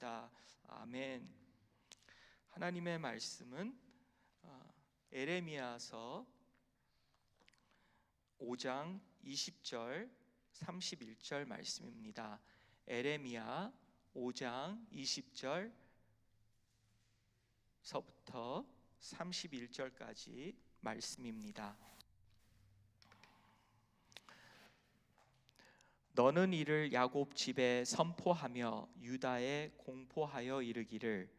기도합니다. 아멘. 하나님의 말씀은 에레미야서 5장 20절 31절 말씀입니다. 에레미야 5장 20절서부터 31절까지 말씀입니다. 너는 이를 야곱 집에 선포하며 유다에 공포하여 이르기를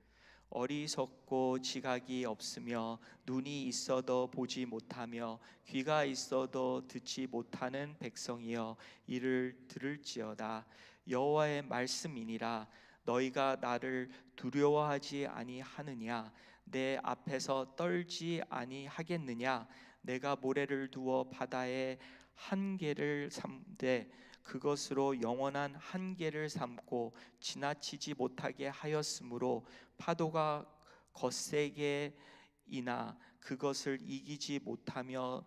어리석고 지각이 없으며 눈이 있어도 보지 못하며 귀가 있어도 듣지 못하는 백성이여 이를 들을지어다. 여호와의 말씀이니라. 너희가 나를 두려워하지 아니하느냐? 내 앞에서 떨지 아니하겠느냐? 내가 모래를 두어 바다에 한계를 삼되 그것으로 영원한 한계를 삼고 지나치지 못하게 하였으므로 파도가 거세게 이나 그것을 이기지 못하며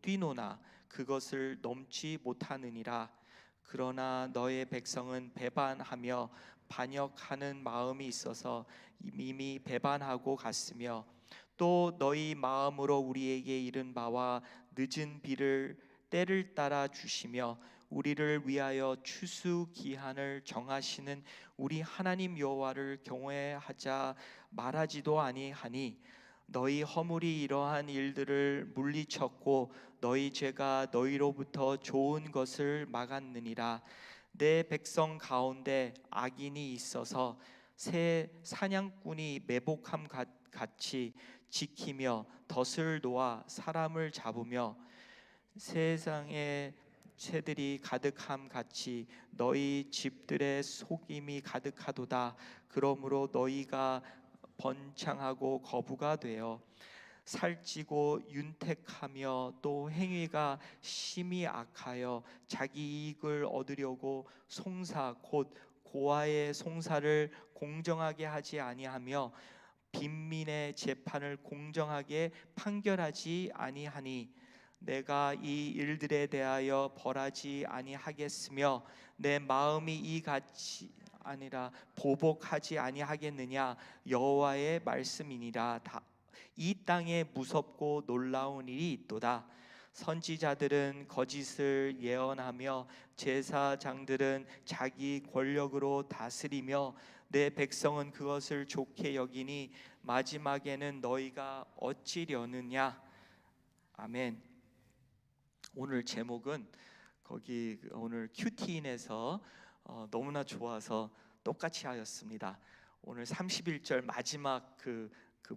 뛰노나 그것을 넘지 못하느니라. 그러나 너의 백성은 배반하며 반역하는 마음이 있어서 이미 배반하고 갔으며 또 너희 마음으로 우리에게 이른 바와 늦은 비를 때를 따라 주시며 우리를 위하여 추수 기한을 정하시는 우리 하나님 여호와를 경외하자 말하지도 아니하니 너희 허물이 이러한 일들을 물리쳤고 너희 죄가 너희로부터 좋은 것을 막았느니라. 내 백성 가운데 악인이 있어서 새 사냥꾼이 매복함 같이 지키며 덫을 놓아 사람을 잡으며 세상에 새들이 가득함 같이 너희 집들의 속임이 가득하도다. 그러므로 너희가 번창하고 거부가 되어 살찌고 윤택하며 또 행위가 심히 악하여 자기 이익을 얻으려고 송사 곧 고아의 송사를 공정하게 하지 아니하며 빈민의 재판을 공정하게 판결하지 아니하니 내가 이 일들에 대하여 벌하지 아니하겠으며 내 마음이 이같이 아니라 보복하지 아니하겠느냐? 여호와의 말씀이니라. 이 땅에 무섭고 놀라운 일이 있도다. 선지자들은 거짓을 예언하며 제사장들은 자기 권력으로 다스리며 내 백성은 그것을 좋게 여기니 마지막에는 너희가 어찌려느냐? 아멘. 오늘 제목은 거기 오늘 큐티인에서 너무나 좋아서 똑같이 하였습니다. 오늘 31절 마지막 그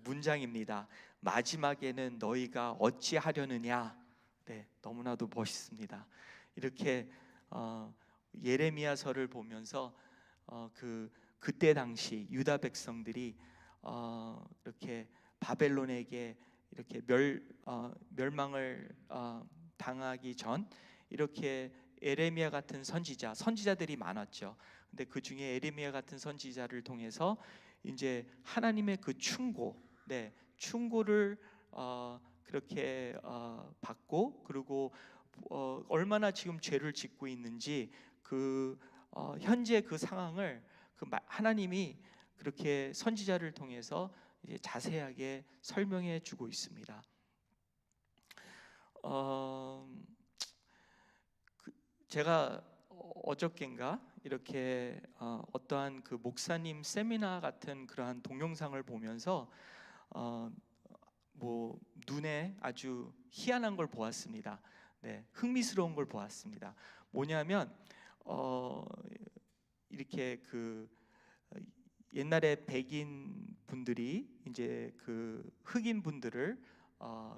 문장입니다. 마지막에는 너희가 어찌하려느냐. 네, 너무나도 멋있습니다. 이렇게 예레미야서를 보면서 그때 당시 유다 백성들이 이렇게 바벨론에게 이렇게 멸망을 당하기 전 이렇게 에레미야 같은 선지자들이 많았죠. 근데 그 중에 에레미야 같은 선지자를 통해서 이제 하나님의 그 충고를 그렇게 받고 그리고 얼마나 지금 죄를 짓고 있는지 현재 그 상황을 하나님이 그렇게 선지자를 통해서 이제 자세하게 설명해 주고 있습니다. 제가 어저께인가 이렇게 어떠한 그 목사님 세미나 같은 그러한 동영상을 보면서 눈에 아주 희한한 걸 보았습니다. 네, 흥미스러운 걸 보았습니다. 뭐냐면 이렇게 옛날에 백인 분들이 이제 흑인 분들을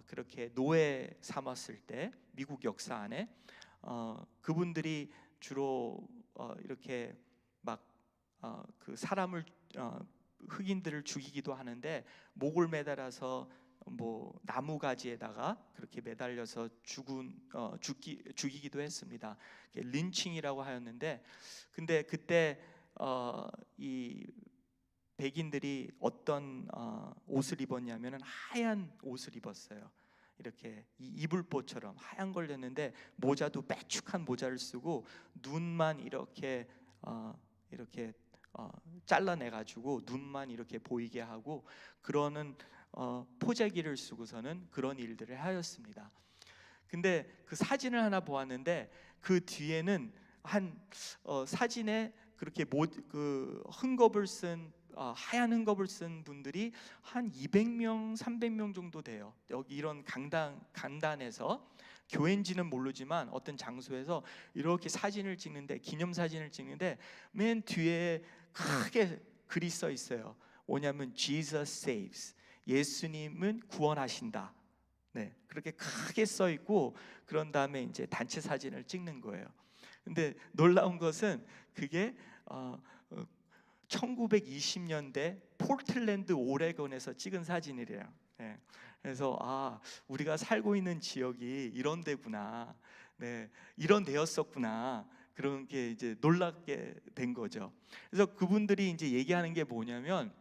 그렇게 노예 삼았을 때 미국 역사 안에 그분들이 주로 이렇게 막 사람을 흑인들을 죽이기도 하는데 목을 매달아서 나무 가지에다가 그렇게 매달려서 죽이기도 했습니다. 린칭이라고 하였는데 근데 그때 이 백인들이 어떤 옷을 입었냐면은 하얀 옷을 입었어요. 이렇게 이불보처럼 하얀 걸 냈는데 모자도 빼쭉한 모자를 쓰고 눈만 이렇게 잘라내 가지고 눈만 이렇게 보이게 하고 그러는 포자기를 쓰고서는 그런 일들을 하였습니다. 근데 그 사진을 하나 보았는데 그 뒤에는 사진에 그렇게 그 헝겊을 쓴 하얀 헝겊을 쓴 분들이 한 200명, 300명 정도 돼요. 여기 이런 강단에서 교회인지는 모르지만 어떤 장소에서 이렇게 사진을 찍는데, 기념 사진을 찍는데 맨 뒤에 크게 글이 써 있어요. 뭐냐면 Jesus saves. 예수님은 구원하신다. 네, 그렇게 크게 써 있고 그런 다음에 이제 단체 사진을 찍는 거예요. 근데 놀라운 것은 그게 1920년대 포틀랜드 오레곤에서 찍은 사진이래요. 네, 그래서 우리가 살고 있는 지역이 이런 데구나, 네, 이런 데였었구나, 그런 게 이제 놀랍게 된 거죠. 그래서 그분들이 이제 얘기하는 게 뭐냐면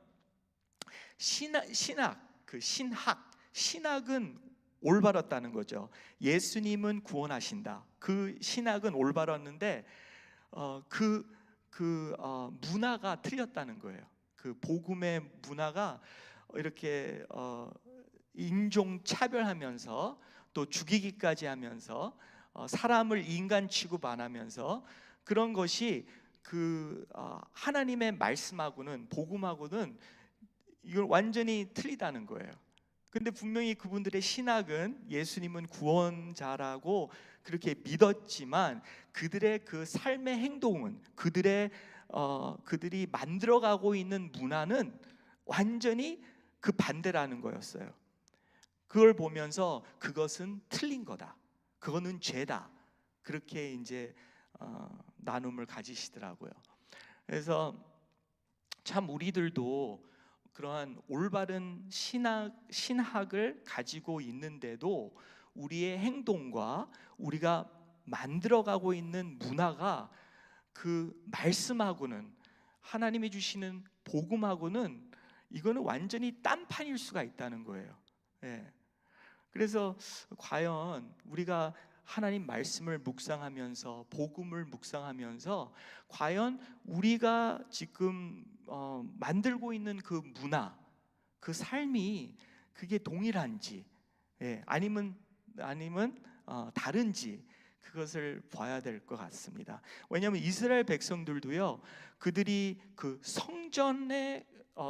신학은 올바랐다는 거죠. 예수님은 구원하신다. 그 신학은 올바랐는데 문화가 틀렸다는 거예요. 그 복음의 문화가 이렇게 인종 차별하면서 또 죽이기까지 하면서 사람을 인간 취급안하면서 그런 것이 하나님의 말씀하고는, 복음하고는 이건 완전히 틀리다는 거예요. 근데 분명히 그분들의 신학은 예수님은 구원자라고 그렇게 믿었지만 그들의 그 삶의 행동은, 그들이 만들어가고 있는 문화는 완전히 그 반대라는 거였어요. 그걸 보면서 그것은 틀린 거다, 그거는 죄다, 그렇게 이제 나눔을 가지시더라고요. 그래서 참 우리들도 그러한 올바른 신학을 가지고 있는데도 우리의 행동과 우리가 만들어가고 있는 문화가 그 말씀하고는, 하나님이 주시는 복음하고는 이거는 완전히 딴판일 수가 있다는 거예요. 예. 그래서 과연 우리가 하나님 말씀을 묵상하면서, 복음을 묵상하면서 과연 우리가 지금 만들고 있는 그 문화, 그 삶이 그게 동일한지, 아니면 다른지, 그것을 봐야 될 것 같습니다. 왜냐하면 이스라엘 백성들도요, 그들이 그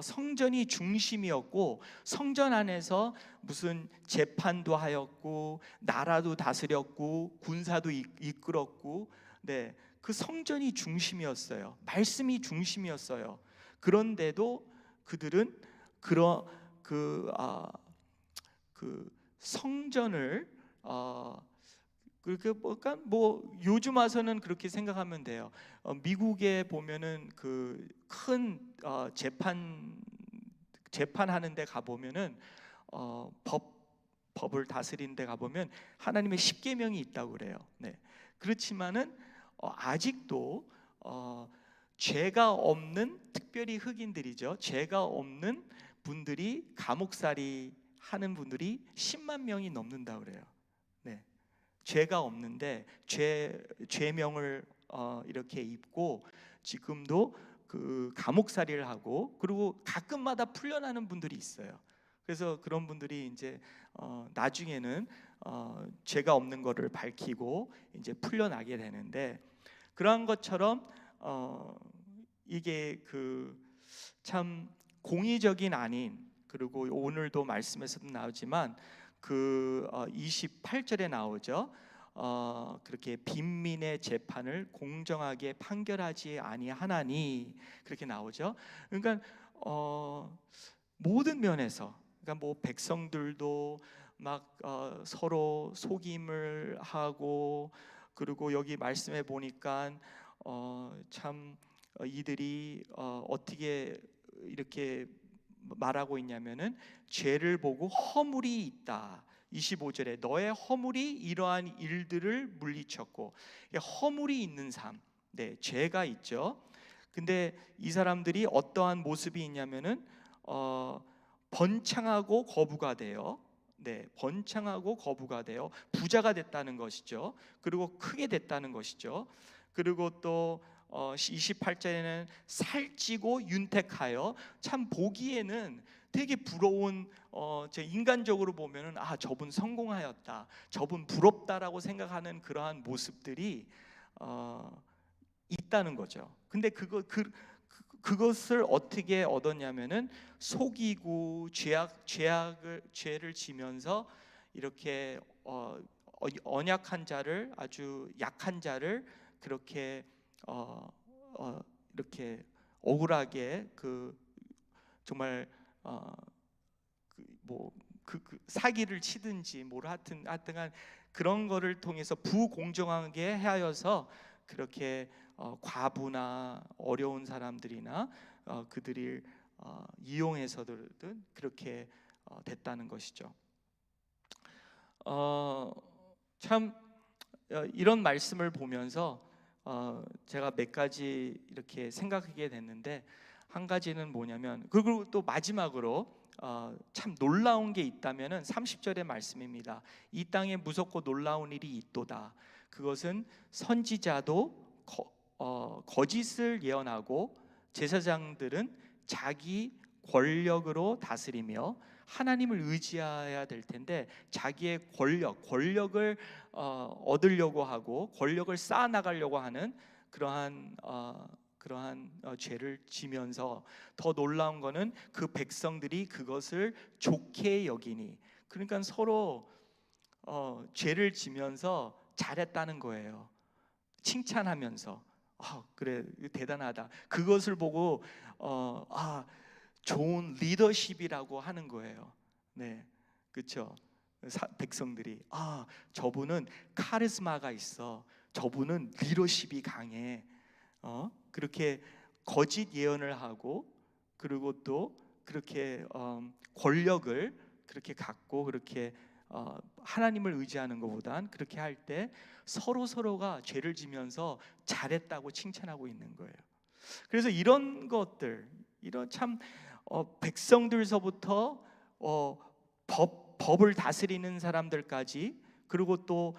성전이 중심이었고, 성전 안에서 무슨 재판도 하였고, 나라도 다스렸고, 군사도 이끌었고, 네, 그 성전이 중심이었어요. 말씀이 중심이었어요. 그런데도 그들은 그 성전을 그렇게 요즘 와서는 그렇게 생각하면 돼요. 미국에 보면은 그 큰 재판하는 데 가 보면은 법을 다스리는 데 가 보면 하나님의 십계명이 있다고 그래요. 네. 그렇지만은 아직도 죄가 없는, 특별히 흑인들이죠, 죄가 없는 분들이 감옥살이 하는 분들이 10만 명이 넘는다고 그래요. 네. 죄가 없는데 죄명을 이렇게 입고 지금도 그 감옥살이를 하고, 그리고 가끔마다 풀려나는 분들이 있어요. 그래서 그런 분들이 이제 나중에는 죄가 없는 것을 밝히고 이제 풀려나게 되는데, 그러한 것처럼 이게 참 공의적인 아닌, 그리고 오늘도 말씀에서도 나오지만 그 28절에 나오죠. 그렇게 빈민의 재판을 공정하게 판결하지 아니하나니, 그렇게 나오죠. 그러니까 모든 면에서, 그러니까 뭐 백성들도 막 서로 속임을 하고, 그리고 여기 말씀해 보니까 참 이들이 어떻게 이렇게 말하고 있냐면은 죄를 보고 허물이 있다. 25절에 너의 허물이 이러한 일들을 물리쳤고, 허물이 있는 삶, 네, 죄가 있죠. 근데 이 사람들이 어떠한 모습이 있냐면은 번창하고 거부가 돼요. 네, 번창하고 거부가 돼요. 부자가 됐다는 것이죠. 그리고 크게 됐다는 것이죠. 그리고 또 28절에는 살찌고 윤택하여, 참 보기에는 되게 부러운, 제 인간적으로 보면은 저분 성공하였다, 저분 부럽다라고 생각하는 그러한 모습들이 있다는 거죠. 근데 그것을 어떻게 얻었냐면은 속이고 죄를 지면서 이렇게 언약한 자를, 아주 약한 자를 그렇게 이렇게 억울하게 정말 사기를 치든지 하여튼간 그런 거를 통해서 부공정하게 하여서 그렇게 과부나 어려운 사람들이나 그들을 이용해서든 그렇게 됐다는 것이죠. 참 이런 말씀을 보면서 제가 몇 가지 이렇게 생각하게 됐는데, 한 가지는 뭐냐면, 그리고 또 마지막으로 참 놀라운 게 있다면은 30절의 말씀입니다. 이 땅에 무섭고 놀라운 일이 있도다. 그것은 선지자도 거짓을 예언하고 제사장들은 자기 권력으로 다스리며 하나님을 의지해야 될 텐데 자기의 권력을 얻으려고 하고 권력을 쌓아나가려고 하는 그러한 죄를 지면서, 더 놀라운 것은 그 백성들이 그것을 좋게 여기니, 그러니까 서로 죄를 지면서 잘했다는 거예요. 칭찬하면서 그래, 대단하다. 그것을 보고 좋은 리더십이라고 하는 거예요. 네, 그렇죠. 백성들이 저분은 카리스마가 있어, 저분은 리더십이 강해. 그렇게 거짓 예언을 하고, 그리고 또 그렇게 권력을 그렇게 갖고 그렇게 하나님을 의지하는 것보단 그렇게 할 때 서로가 죄를 지면서 잘했다고 칭찬하고 있는 거예요. 그래서 이런 것들, 이런 참 백성들서부터 법을 다스리는 사람들까지, 그리고 또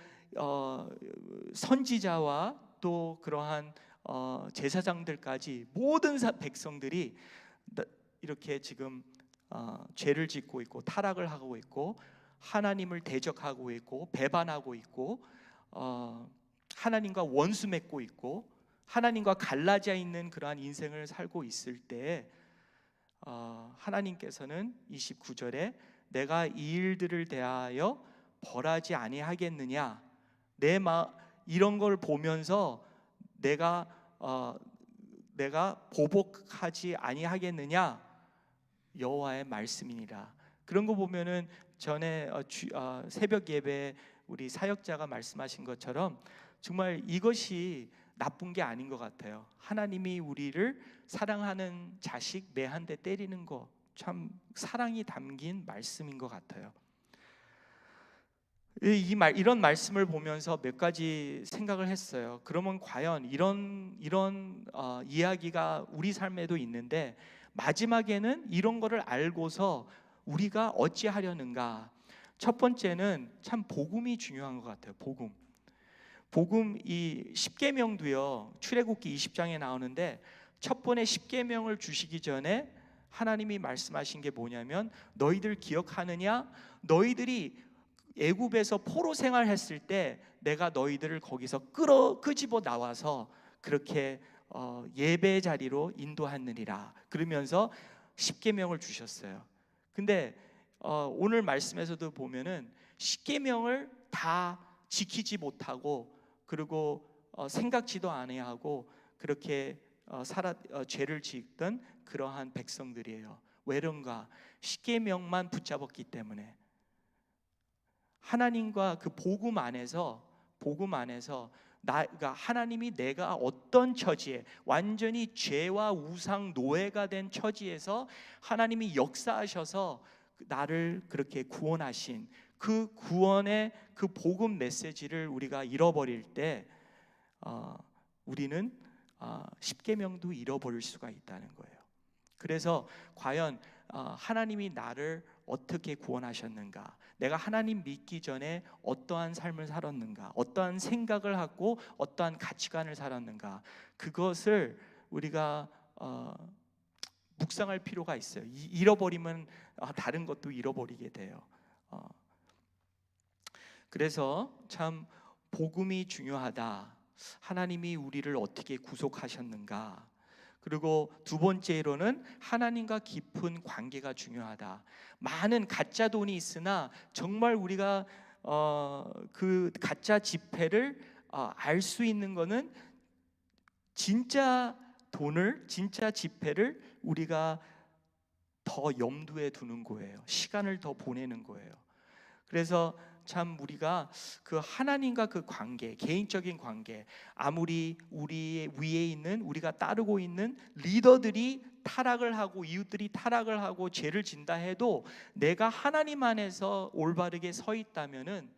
선지자와 또 그러한 제사장들까지 모든 백성들이 이렇게 지금 죄를 짓고 있고 타락을 하고 있고 하나님을 대적하고 있고 배반하고 있고 하나님과 원수 맺고 있고 하나님과 갈라져 있는 그러한 인생을 살고 있을 때 하나님께서는 29절에 내가 이 일들을 대하여 벌하지 아니하겠느냐, 이런 걸 보면서 내가 보복하지 아니하겠느냐, 여호와의 말씀이니라. 그런 거 보면은 전에 새벽 예배 우리 사역자가 말씀하신 것처럼 정말 이것이 나쁜 게 아닌 것 같아요. 하나님이 우리를 사랑하는 자식 매 한 대 때리는 거 참 사랑이 담긴 말씀인 것 같아요. 이런 말씀을 보면서 몇 가지 생각을 했어요. 그러면 과연 이런 이야기가 우리 삶에도 있는데 마지막에는 이런 거를 알고서 우리가 어찌하려는가? 첫 번째는 참 복음이 중요한 것 같아요. 복음 이 십계명도요, 출애굽기 20장에 나오는데 첫 번에 십계명을 주시기 전에 하나님이 말씀하신 게 뭐냐면, 너희들 기억하느냐? 너희들이 애굽에서 포로 생활했을 때 내가 너희들을 거기서 끄집어 나와서 그렇게 예배 자리로 인도하느니라. 그러면서 십계명을 주셨어요. 근데 오늘 말씀에서도 보면은 십계명을 다 지키지 못하고, 그리고 생각지도 아니하고 그렇게 죄를 짓던 그러한 백성들이에요. 왜 그런가? 십계명만 붙잡았기 때문에. 하나님과 그 복음 안에서 그러니까 하나님이 내가 어떤 처지에, 완전히 죄와 우상 노예가 된 처지에서 하나님이 역사하셔서 나를 그렇게 구원하신 그 구원의 그 복음 메시지를 우리가 잃어버릴 때 우리는 십계명도 잃어버릴 수가 있다는 거예요. 그래서 과연 하나님이 나를 어떻게 구원하셨는가, 내가 하나님 믿기 전에 어떠한 삶을 살았는가, 어떠한 생각을 하고 어떠한 가치관을 살았는가, 그것을 우리가 묵상할 필요가 있어요. 잃어버리면 다른 것도 잃어버리게 돼요. 그래서 참 복음이 중요하다. 하나님이 우리를 어떻게 구속하셨는가, 그리고 두 번째로는 하나님과 깊은 관계가 중요하다. 많은 가짜 돈이 있으나 정말 우리가 그 가짜 지폐를 알 수 있는 것은 진짜 돈을, 진짜 지폐를 우리가 더 염두에 두는 거예요. 시간을 더 보내는 거예요. 그래서 참 우리가 그 하나님과 그 관계, 개인적인 관계, 아무리 우리 위에 있는, 우리가 따르고 있는 리더들이 타락을 하고 이웃들이 타락을 하고 죄를 진다 해도 내가 하나님 안에서 올바르게 서 있다면은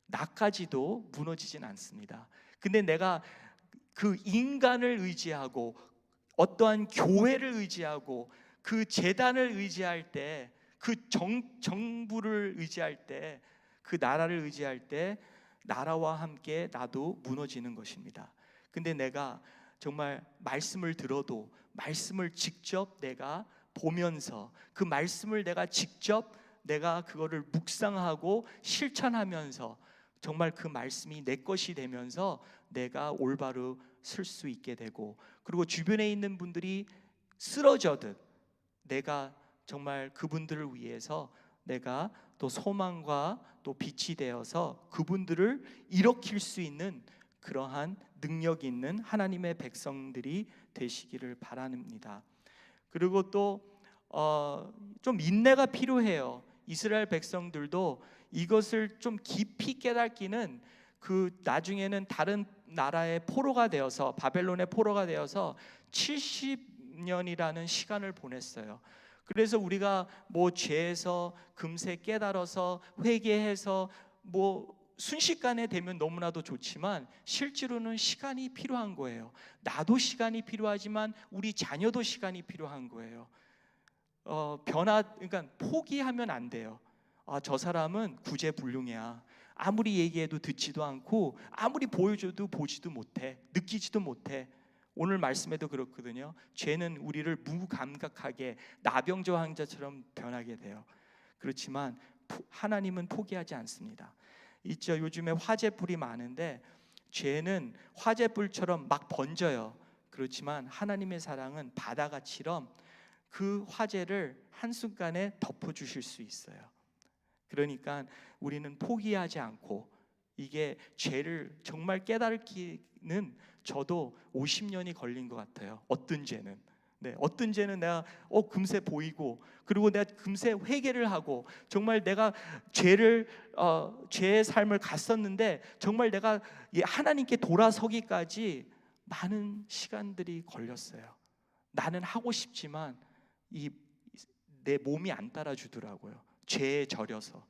나까지도 무너지진 않습니다. 근데 내가 그 인간을 의지하고 어떠한 교회를 의지하고 그 재단을 의지할 때, 그 정부를 의지할 때, 그 나라를 의지할 때 나라와 함께 나도 무너지는 것입니다. 근데 내가 정말 말씀을 들어도 말씀을 직접 내가 보면서 그 말씀을 내가 직접 내가 그거를 묵상하고 실천하면서 정말 그 말씀이 내 것이 되면서 내가 올바로 설 수 있게 되고, 그리고 주변에 있는 분들이 쓰러져듯 내가 정말 그분들을 위해서 내가 또 소망과 또 빛이 되어서 그분들을 일으킬 수 있는 그러한 능력 있는 하나님의 백성들이 되시기를 바랍니다. 그리고 또 좀 인내가 필요해요. 이스라엘 백성들도 이것을 좀 깊이 깨닫기는 그 나중에는 다른 나라의 포로가 되어서, 바벨론의 포로가 되어서 70년이라는 시간을 보냈어요. 그래서 우리가 뭐 죄에서 금세 깨달아서 회개해서 뭐 순식간에 되면 너무나도 좋지만 실제로는 시간이 필요한 거예요. 나도 시간이 필요하지만 우리 자녀도 시간이 필요한 거예요. 그러니까 포기하면 안 돼요. 저 사람은 구제불능이야. 아무리 얘기해도 듣지도 않고 아무리 보여줘도 보지도 못해, 느끼지도 못해. 오늘 말씀에도 그렇거든요. 죄는 우리를 무감각하게 나병저 환자처럼 변하게 돼요. 그렇지만 하나님은 포기하지 않습니다. 있죠, 요즘에 화재불이 많은데 죄는 화재불처럼 막 번져요. 그렇지만 하나님의 사랑은 바다가처럼 그 화재를 한순간에 덮어주실 수 있어요. 그러니까 우리는 포기하지 않고, 이게 죄를 정말 깨닫기는 저도 50년이 걸린 것 같아요. 어떤 죄는 어떤 죄는 내가 금세 보이고, 그리고 내가 금세 회개를 하고 정말 내가 죄의 삶을 갔었는데 정말 내가 하나님께 돌아서기까지 많은 시간들이 걸렸어요. 나는 하고 싶지만 내 몸이 안 따라주더라고요. 죄에 절여서.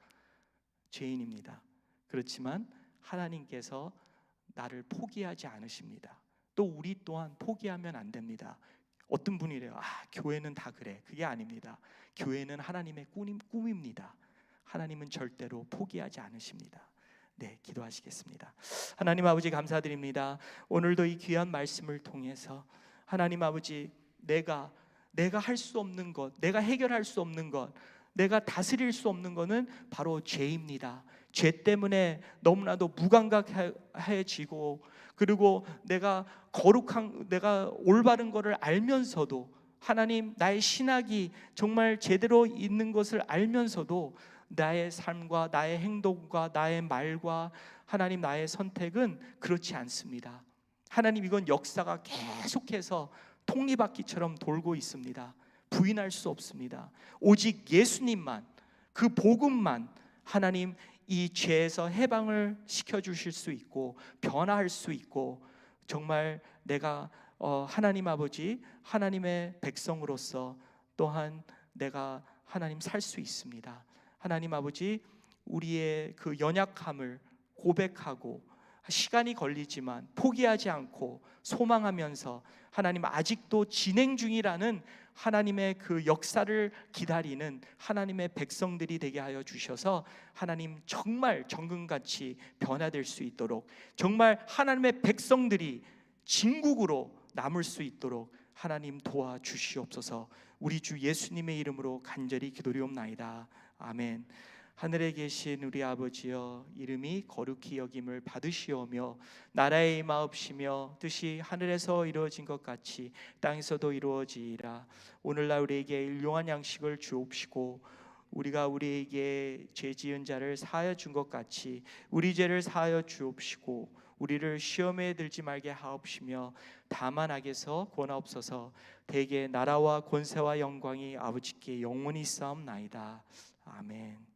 죄인입니다. 그렇지만 하나님께서 나를 포기하지 않으십니다. 또 우리 또한 포기하면 안 됩니다. 어떤 분이 이래요. 교회는 다 그래. 그게 아닙니다. 교회는 하나님의 꿈입니다. 하나님은 절대로 포기하지 않으십니다. 기도하시겠습니다. 하나님 아버지, 감사드립니다. 오늘도 이 귀한 말씀을 통해서 하나님 아버지, 내가 할 수 없는 것, 내가 해결할 수 없는 것, 내가 다스릴 수 없는 것은 바로 죄입니다. 죄 때문에 너무나도 무감각해지고, 그리고 내가 올바른 것을 알면서도, 하나님 나의 신학이 정말 제대로 있는 것을 알면서도 나의 삶과 나의 행동과 나의 말과 하나님 나의 선택은 그렇지 않습니다. 하나님, 이건 역사가 계속해서 톱니바퀴처럼 돌고 있습니다. 부인할 수 없습니다. 오직 예수님만, 그 복음만 하나님 이 죄에서 해방을 시켜주실 수 있고 변화할 수 있고, 정말 내가 하나님 아버지, 하나님의 백성으로서 또한 내가 하나님 살 수 있습니다. 하나님 아버지, 우리의 그 연약함을 고백하고 시간이 걸리지만 포기하지 않고 소망하면서, 하나님 아직도 진행 중이라는 하나님의 그 역사를 기다리는 하나님의 백성들이 되게 하여 주셔서 하나님 정말 정금같이 변화될 수 있도록, 정말 하나님의 백성들이 진국으로 남을 수 있도록 하나님 도와주시옵소서. 우리 주 예수님의 이름으로 간절히 기도리옵나이다. 아멘. 하늘에 계신 우리 아버지여, 이름이 거룩히 여김을 받으시오며 나라의 임하옵시며 뜻이 하늘에서 이루어진 것 같이 땅에서도 이루어지이다. 오늘날 우리에게 일용할 양식을 주옵시고 우리가 우리에게 죄 지은 자를 사하여 준 것 같이 우리 죄를 사하여 주옵시고 우리를 시험에 들지 말게 하옵시며 다만 악에서 구원하옵소서. 대개 나라와 권세와 영광이 아버지께 영원히 있사옵나이다. 아멘.